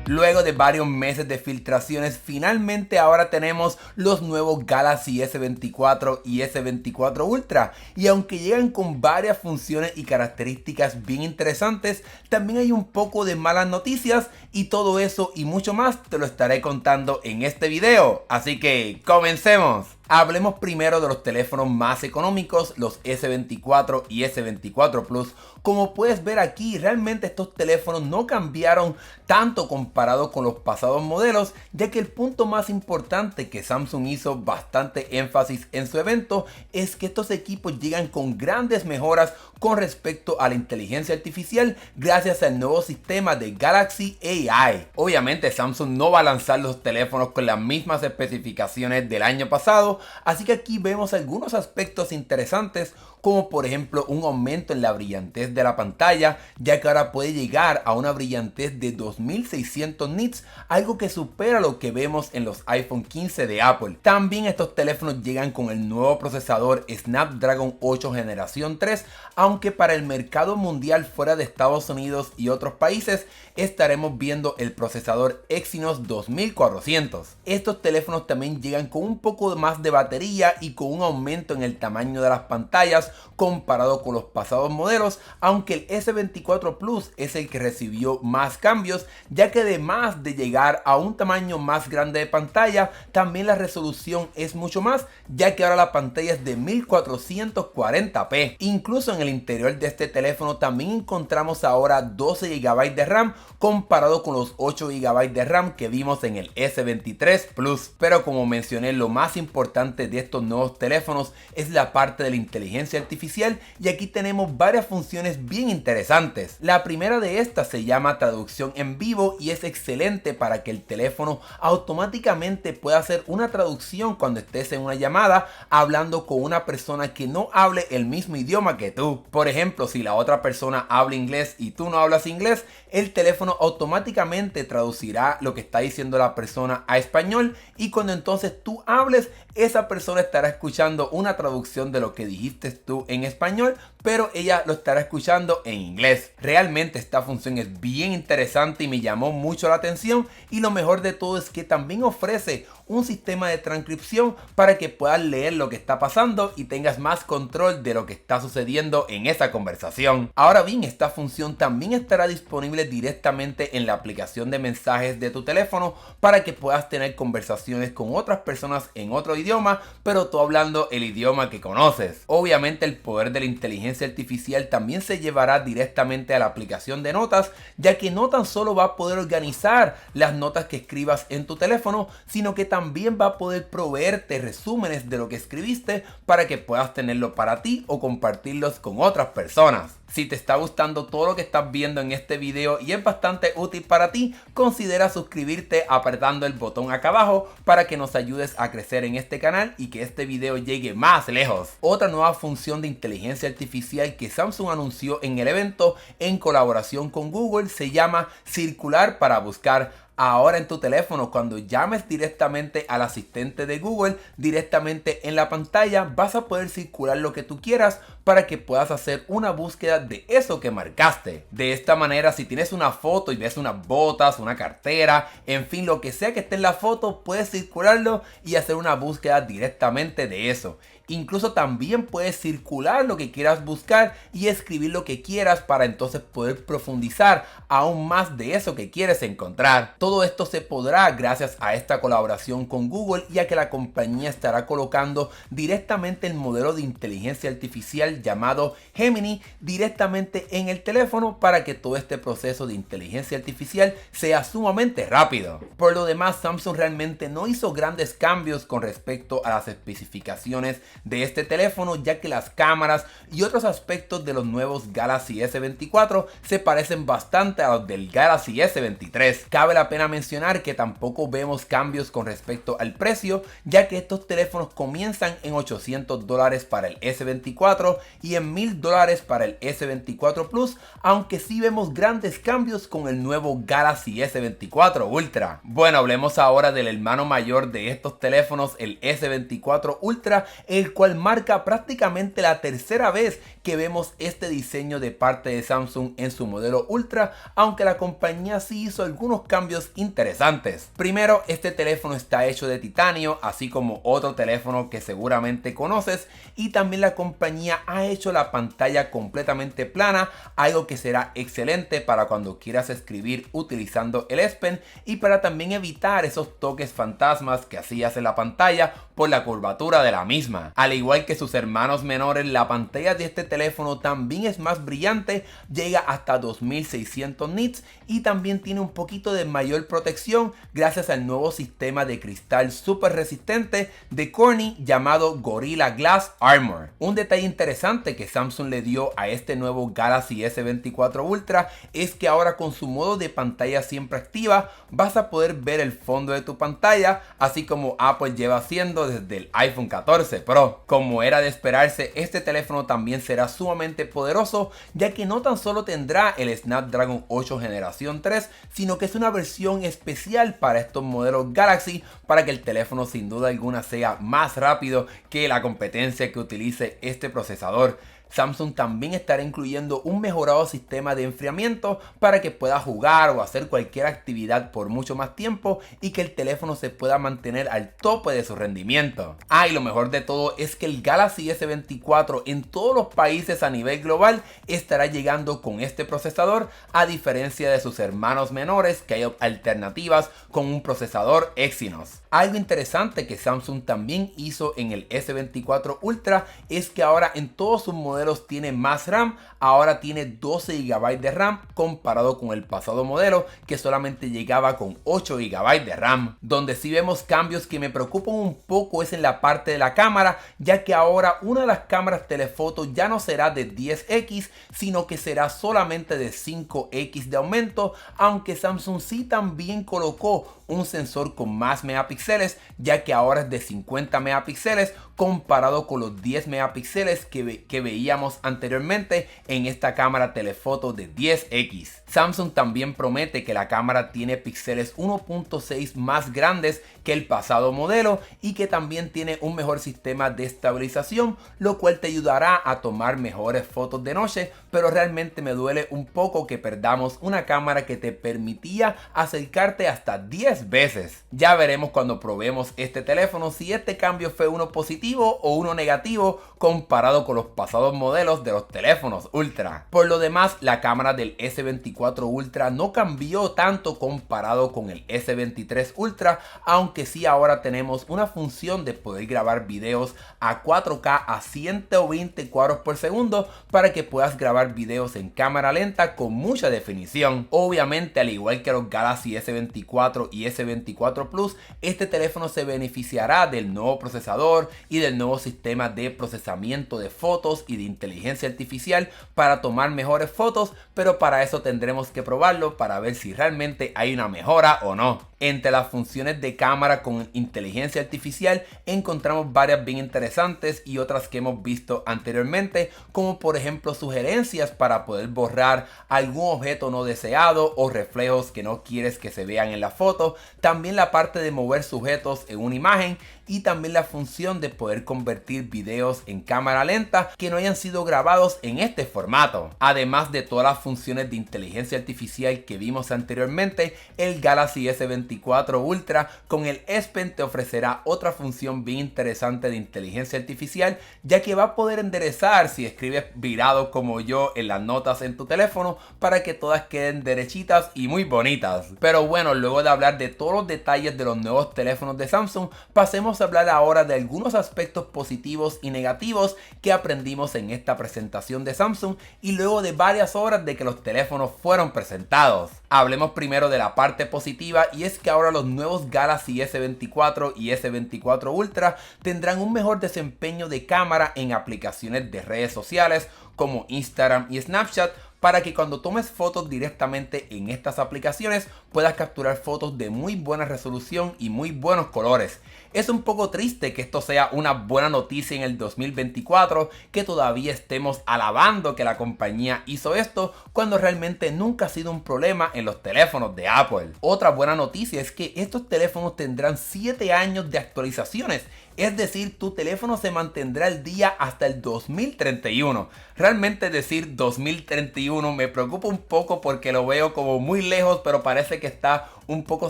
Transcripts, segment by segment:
Luego de varios meses de filtraciones, finalmente ahora tenemos los nuevos Galaxy S24 y S24 Ultra, y aunque llegan con varias funciones y características bien interesantes, también hay un poco de malas noticias, y todo eso y mucho más te lo estaré contando en este video, así que comencemos. Hablemos primero de los teléfonos más económicos, los S24 y S24 Plus. Como puedes ver aquí, realmente estos teléfonos no cambiaron tanto comparado con los pasados modelos, ya que el punto más importante que Samsung hizo bastante énfasis en su evento es que estos equipos llegan con grandes mejoras con respecto a la inteligencia artificial gracias al nuevo sistema de Galaxy AI. Obviamente Samsung no va a lanzar los teléfonos con las mismas especificaciones del año pasado, así que aquí vemos algunos aspectos interesantes, como por ejemplo un aumento en la brillantez de la pantalla, ya que ahora puede llegar a una brillantez de 2600 nits, algo que supera lo que vemos en los iPhone 15 de Apple. También estos teléfonos llegan con el nuevo procesador Snapdragon 8 generación 3, aunque para el mercado mundial fuera de Estados Unidos y otros países estaremos viendo el procesador Exynos 2400. Estos teléfonos también llegan con un poco más de batería y con un aumento en el tamaño de las pantallas comparado con los pasados modelos, aunque el S24 Plus es el que recibió más cambios, ya que además de llegar a un tamaño más grande de pantalla, también la resolución es mucho más, ya que ahora la pantalla es de 1440p. Incluso en el interior de este teléfono también encontramos ahora 12 GB de RAM comparado con los 8 GB de RAM que vimos en el S23 Plus. Pero como mencioné, lo más importante de estos nuevos teléfonos es la parte de la inteligencia artificial, y aquí tenemos varias funciones bien interesantes. La primera de estas se llama traducción en vivo y es excelente para que el teléfono automáticamente pueda hacer una traducción cuando estés en una llamada hablando con una persona que no hable el mismo idioma que tú. Por ejemplo, si la otra persona habla inglés y tú no hablas inglés, el teléfono automáticamente traducirá lo que está diciendo la persona a español, y cuando entonces tú hables, esa persona estará escuchando una traducción de lo que dijiste tú en español, pero ella lo estará escuchando en inglés. Realmente esta función es bien interesante y me llamó mucho la atención, y lo mejor de todo es que también ofrece un sistema de transcripción para que puedas leer lo que está pasando y tengas más control de lo que está sucediendo en esa conversación. Ahora bien, esta función también estará disponible directamente en la aplicación de mensajes de tu teléfono para que puedas tener conversaciones con otras personas en otro idioma, pero tú hablando el idioma que conoces. Obviamente el poder de la inteligencia artificial también se llevará directamente a la aplicación de notas, ya que no tan solo va a poder organizar las notas que escribas en tu teléfono, sino que también va a poder proveerte resúmenes de lo que escribiste para que puedas tenerlo para ti o compartirlos con otras personas. Si te está gustando todo lo que estás viendo en este video y es bastante útil para ti, considera suscribirte apretando el botón acá abajo para que nos ayudes a crecer en este canal y que este video llegue más lejos. Otra nueva función de inteligencia artificial que Samsung anunció en el evento en colaboración con Google se llama Circular para buscar. Ahora en tu teléfono, cuando llames directamente al asistente de Google, directamente en la pantalla vas a poder circular lo que tú quieras para que puedas hacer una búsqueda de eso que marcaste. De esta manera, si tienes una foto y ves unas botas, una cartera, en fin, lo que sea que esté en la foto, puedes circularlo y hacer una búsqueda directamente de eso. Incluso también puedes circular lo que quieras buscar y escribir lo que quieras para entonces poder profundizar aún más de eso que quieres encontrar. Todo esto se podrá gracias a esta colaboración con Google, ya que la compañía estará colocando directamente el modelo de inteligencia artificial llamado Gemini directamente en el teléfono para que todo este proceso de inteligencia artificial sea sumamente rápido. Por lo demás, Samsung realmente no hizo grandes cambios con respecto a las especificaciones de este teléfono, ya que las cámaras y otros aspectos de los nuevos Galaxy S24 se parecen bastante a los del Galaxy S23. Cabe la pena mencionar que tampoco vemos cambios con respecto al precio, ya que estos teléfonos comienzan en $800 para el S24 y en $1000 para el S24 Plus, aunque sí vemos grandes cambios con el nuevo Galaxy S24 Ultra. Bueno, hablemos ahora del hermano mayor de estos teléfonos, el S24 Ultra, el cual marca prácticamente la tercera vez que que vemos este diseño de parte de Samsung en su modelo Ultra, aunque la compañía sí hizo algunos cambios interesantes. Primero, este teléfono está hecho de titanio, así como otro teléfono que seguramente conoces, y también la compañía ha hecho la pantalla completamente plana, algo que será excelente para cuando quieras escribir utilizando el S Pen y para también evitar esos toques fantasmas que hacías en la pantalla por la curvatura de la misma. Al igual que sus hermanos menores, la pantalla de este teléfono también es más brillante, llega hasta 2600 nits y también tiene un poquito de mayor protección gracias al nuevo sistema de cristal súper resistente de Corning llamado Gorilla Glass Armor. Un detalle interesante que Samsung le dio a este nuevo Galaxy S24 Ultra es que ahora con su modo de pantalla siempre activa vas a poder ver el fondo de tu pantalla, así como Apple lleva haciendo desde el iPhone 14 Pro. Como era de esperarse, este teléfono también será sumamente poderoso, ya que no tan solo tendrá el Snapdragon 8 generación 3, sino que es una versión especial para estos modelos Galaxy, para que el teléfono sin duda alguna sea más rápido que la competencia que utilice este procesador. Samsung también estará incluyendo un mejorado sistema de enfriamiento para que pueda jugar o hacer cualquier actividad por mucho más tiempo y que el teléfono se pueda mantener al tope de su rendimiento. Y lo mejor de todo es que el Galaxy S24 en todos los países a nivel global estará llegando con este procesador, a diferencia de sus hermanos menores que hay alternativas con un procesador Exynos. Algo interesante que Samsung también hizo en el S24 Ultra es que ahora en todos sus modelos tiene más RAM, ahora tiene 12 GB de RAM comparado con el pasado modelo que solamente llegaba con 8 GB de RAM. Donde sí vemos cambios que me preocupan un poco es en la parte de la cámara, ya que ahora una de las cámaras telefoto ya no será de 10x, sino que será solamente de 5x de aumento, aunque Samsung sí también colocó un sensor con más megapíxeles, ya que ahora es de 50 megapíxeles comparado con los 10 megapíxeles que veíamos anteriormente en esta cámara telefoto de 10x. Samsung también promete que la cámara tiene píxeles 1.6 más grandes que el pasado modelo y que también tiene un mejor sistema de estabilización, lo cual te ayudará a tomar mejores fotos de noche, pero realmente me duele un poco que perdamos una cámara que te permitía acercarte hasta 10 veces. Ya veremos cuando probemos este teléfono si este cambio fue uno positivo o uno negativo comparado con los pasados modelos de los teléfonos Ultra. Por lo demás, la cámara del S24 Ultra no cambió tanto comparado con el S23 Ultra, aunque sí ahora tenemos una función de poder grabar videos a 4K a 120 cuadros por segundo para que puedas grabar videos en cámara lenta con mucha definición. Obviamente, al igual que los Galaxy S24 y S24 Plus, este teléfono se beneficiará del nuevo procesador y del nuevo sistema de procesamiento de fotos y de inteligencia artificial para tomar mejores fotos, pero para eso tendremos que probarlo para ver si realmente hay una mejora o no. Entre las funciones de cámara con inteligencia artificial encontramos varias bien interesantes y otras que hemos visto anteriormente, como por ejemplo sugerencias para poder borrar algún objeto no deseado o reflejos que no quieres que se vean en la foto, también la parte de mover sujetos en una imagen y también la función de poder convertir videos en cámara lenta que no hayan sido grabados en este formato. Además de todas las funciones de inteligencia artificial que vimos anteriormente, el Galaxy S24 Ultra con el S Pen te ofrecerá otra función bien interesante de inteligencia artificial, ya que va a poder enderezar si escribes virado como yo en las notas en tu teléfono para que todas queden derechitas y muy bonitas. Pero bueno, luego de hablar de todos los detalles de los nuevos teléfonos de Samsung, pasemos a hablar ahora de algunos aspectos positivos y negativos que aprendimos en esta presentación de Samsung y luego de varias horas de que los teléfonos fueron presentados. Hablemos primero de la parte positiva, y es que ahora los nuevos Galaxy S24 y S24 Ultra tendrán un mejor desempeño de cámara en aplicaciones de redes sociales como Instagram y Snapchat, para que cuando tomes fotos directamente en estas aplicaciones puedas capturar fotos de muy buena resolución y muy buenos colores. Es un poco triste que esto sea una buena noticia en el 2024, que todavía estemos alabando que la compañía hizo esto cuando realmente nunca ha sido un problema en los teléfonos de Apple. Otra buena noticia es que estos teléfonos tendrán 7 años de actualizaciones. Es decir, tu teléfono se mantendrá al día hasta el 2031. Realmente decir 2031 me preocupa un poco porque lo veo como muy lejos, pero parece que está un poco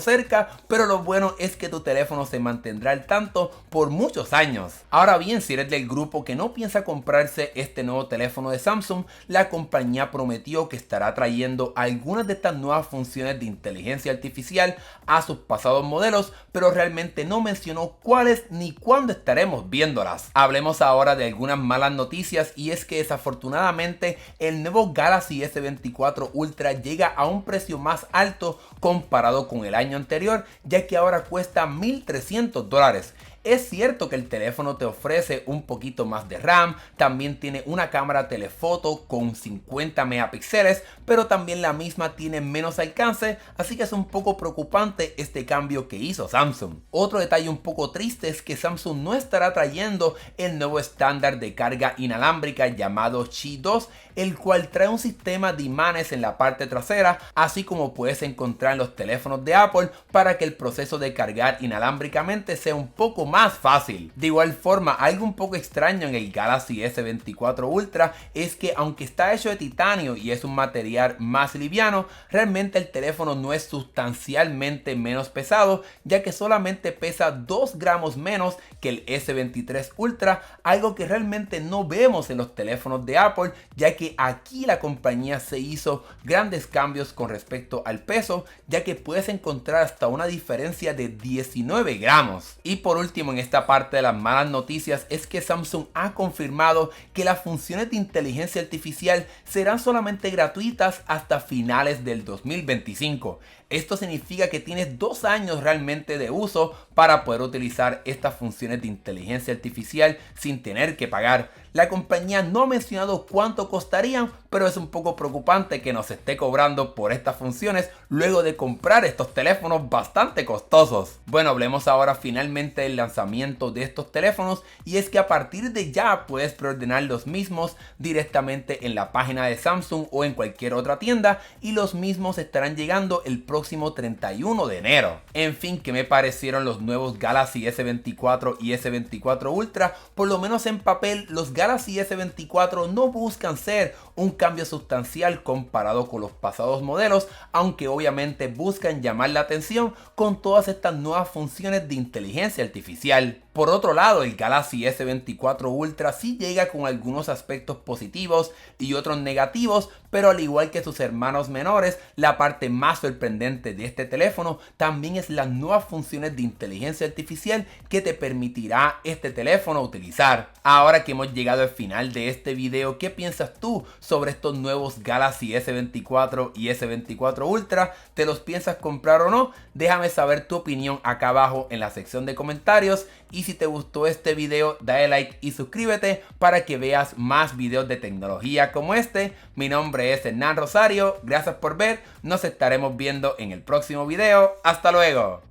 cerca, pero lo bueno es que tu teléfono se mantendrá al tanto por muchos años. Ahora bien, si eres del grupo que no piensa comprarse este nuevo teléfono de Samsung, la compañía prometió que estará trayendo algunas de estas nuevas funciones de inteligencia artificial a sus pasados modelos, pero realmente no mencionó cuáles ni cuándo estaremos viéndolas. Hablemos ahora de algunas malas noticias, y es que desafortunadamente el nuevo Galaxy S24 Ultra llega a un precio más alto comparado con el año anterior, ya que ahora cuesta $1,300. Es cierto que el teléfono te ofrece un poquito más de RAM, también tiene una cámara telefoto con 50 megapíxeles, pero también la misma tiene menos alcance, así que es un poco preocupante este cambio que hizo Samsung. Otro detalle un poco triste es que Samsung no estará trayendo el nuevo estándar de carga inalámbrica llamado Qi 2, el cual trae un sistema de imanes en la parte trasera, así como puedes encontrar en los teléfonos de Apple, para que el proceso de cargar inalámbricamente sea un poco más fácil. De igual forma, algo un poco extraño en el Galaxy S24 Ultra es que aunque está hecho de titanio y es un material más liviano, realmente el teléfono no es sustancialmente menos pesado, ya que solamente pesa 2 gramos menos que el S23 Ultra, algo que realmente no vemos en los teléfonos de Apple, ya que aquí la compañía se hizo grandes cambios con respecto al peso, ya que puedes encontrar hasta una diferencia de 19 gramos. Y por último, en esta parte de las malas noticias es que Samsung ha confirmado que las funciones de inteligencia artificial serán solamente gratuitas hasta finales del 2025. Esto significa que tienes 2 años realmente de uso para poder utilizar estas funciones de inteligencia artificial sin tener que pagar. La compañía no ha mencionado cuánto costarían, pero es un poco preocupante que nos esté cobrando por estas funciones luego de comprar estos teléfonos bastante costosos. Bueno, hablemos ahora finalmente del lanzamiento de estos teléfonos, y es que a partir de ya puedes preordenar los mismos directamente en la página de Samsung o en cualquier otra tienda, y los mismos estarán llegando el próximo 31 de enero. En fin, ¿qué me parecieron los nuevos Galaxy S24 y S24 Ultra? Por lo menos en papel, los Galaxy S24 no buscan ser un cambio sustancial comparado con los pasados modelos, aunque obviamente buscan llamar la atención con todas estas nuevas funciones de inteligencia artificial. Por otro lado, el Galaxy S24 Ultra sí llega con algunos aspectos positivos y otros negativos, pero al igual que sus hermanos menores, la parte más sorprendente de este teléfono también es las nuevas funciones de inteligencia artificial que te permitirá este teléfono utilizar. Ahora que hemos llegado al final de este video, ¿qué piensas tú sobre estos nuevos Galaxy S24 y S24 Ultra? ¿Te los piensas comprar o no? Déjame saber tu opinión acá abajo en la sección de comentarios, y si te gustó este video, dale like y suscríbete para que veas más videos de tecnología como este. Mi nombre es Hernán Rosario, gracias por ver, nos estaremos viendo en el próximo video. Hasta luego.